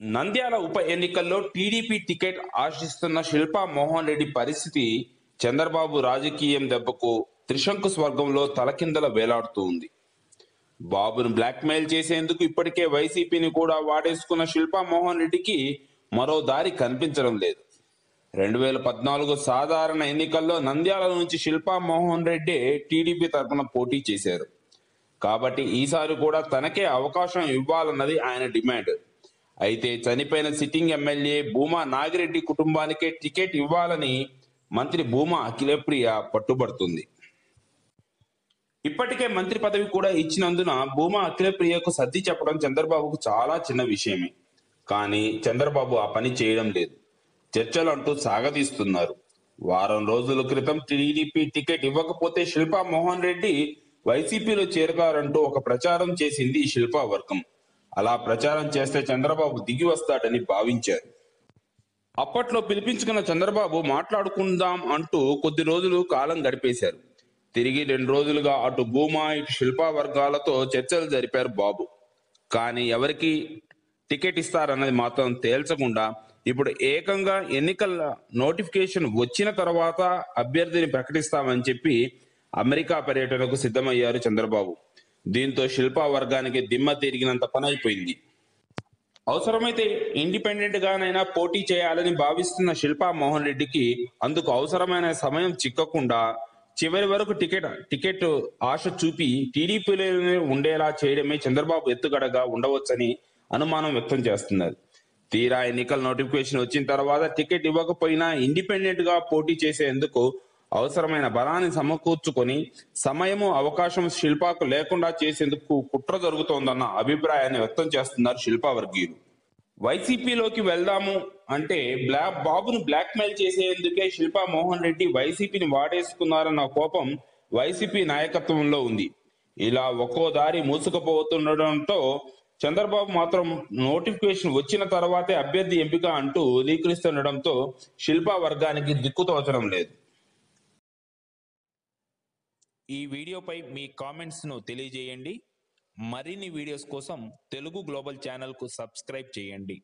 నంద్యాల ఉప ఎన్నికల్లో TDP ticket ఆశిస్తున్న శిల్పా మోహన్ రెడ్డి పరిస్థితి చంద్రబాబు రాజకీయం దెబ్బకు త్రిశంకు స్వర్గంలో తలకిందల వేలాడుతూ ఉంది. బాబును బ్లాక్మెయిల్ చేసేందుకు ఇప్పటికే వైసీపీని కూడా వాడేసుకున్న శిల్పా మోహన్ రెడ్డికి మరో దారి కనిపించడం లేదు. 2014 సాధారణ ఎన్నికల్లో నంద్యాల నుంచి శిల్పా మోహన్ రెడ్డి టీడీపీ తరఫున పోటీ చేశారు. కాబట్టి ఈసారి కూడా తనకే అవకాశం ఇవ్వాలన్నది ఆయన డిమాండ్. అయితే చనిపోయిన సిట్టింగ్ ఎమ్మెల్యే భూమా నాగిరెడ్డి కుటుంబానికే టికెట్ ఇవ్వాలని మంత్రి భూమా అఖిలప్రియ పట్టుబడుతుంది. ఇప్పటికే మంత్రి పదవి కూడా ఇచ్చినందున భూమా అఖిలప్రియకు సర్ది చెప్పడం చంద్రబాబుకు చాలా చిన్న విషయమే. కానీ చంద్రబాబు ఆ పని చేయడం లేదు. చర్చలు అంటూ సాగదీస్తున్నారు. వారం రోజుల క్రితం టీడీపీ టికెట్ ఇవ్వకపోతే శిల్పా మోహన్ రెడ్డి వైసీపీలో చేరతారంటూ ఒక ప్రచారం చేసింది ఈ శిల్పా వర్గం. అలా ప్రచారం చేస్తే చంద్రబాబు దిగి వస్తాడని భావించారు. అప్పట్లో పిలిపించుకున్న చంద్రబాబు మాట్లాడుకుందాం అంటూ కొద్ది రోజులు కాలం గడిపేశారు. తిరిగి 2 రోజులుగా అటు భూమా ఇటు శిల్పా వర్గాలతో చర్చలు జరిపారు బాబు. కానీ ఎవరికి టికెట్ ఇస్తారన్నది మాత్రం తేల్చకుండా ఇప్పుడు ఏకంగా ఎన్నికల నోటిఫికేషన్ వచ్చిన తర్వాత అభ్యర్థిని ప్రకటిస్తామని చెప్పి అమెరికా పర్యటనకు సిద్ధమయ్యారు చంద్రబాబు. దీంతో శిల్పా వర్గానికి దిమ్మ తిరిగినంత పని అయిపోయింది. అవసరమైతే ఇండిపెండెంట్ గానైనా పోటీ చేయాలని భావిస్తున్న శిల్పా మోహన్ రెడ్డికి అందుకు అవసరమైన సమయం చిక్కకుండా చివరి వరకు టికెట్ ఆశ చూపి టీడీపీలోనే ఉండేలా చేయడమే చంద్రబాబు ఎత్తుగడగా ఉండవచ్చని అనుమానం వ్యక్తం చేస్తున్నారు. తీరా ఎన్నికల నోటిఫికేషన్ వచ్చిన తర్వాత టికెట్ ఇవ్వకపోయినా ఇండిపెండెంట్ గా పోటీ చేసేందుకు అవసరమైన బలాన్ని సమకూర్చుకొని సమయము అవకాశం శిల్పాకు లేకుండా చేసేందుకు కుట్ర జరుగుతోందన్న అభిప్రాయాన్ని వ్యక్తం చేస్తున్నారు శిల్పా వర్గీయులు. వైసీపీలోకి వెళ్దాము అంటే బాబును బ్లాక్మెయిల్ చేసేందుకే శిల్పా మోహన్ రెడ్డి వైసీపీని వాడేసుకున్నారన్న కోపం వైసీపీ నాయకత్వంలో ఉంది. ఇలా ఒక్కో దారి మూసుకుపోతుండటంతో చంద్రబాబు మాత్రం నోటిఫికేషన్ వచ్చిన తర్వాతే అభ్యర్థి ఎంపిక అంటూ వదిలికరిస్తుండటంతో శిల్పా వర్గానికి దిక్కుతోచడం లేదు. ఈ వీడియోపై మీ కామెంట్స్ను తెలియజేయండి. మరిన్ని వీడియోస్ కోసం తెలుగు గ్లోబల్ ఛానల్కు సబ్స్క్రైబ్ చేయండి.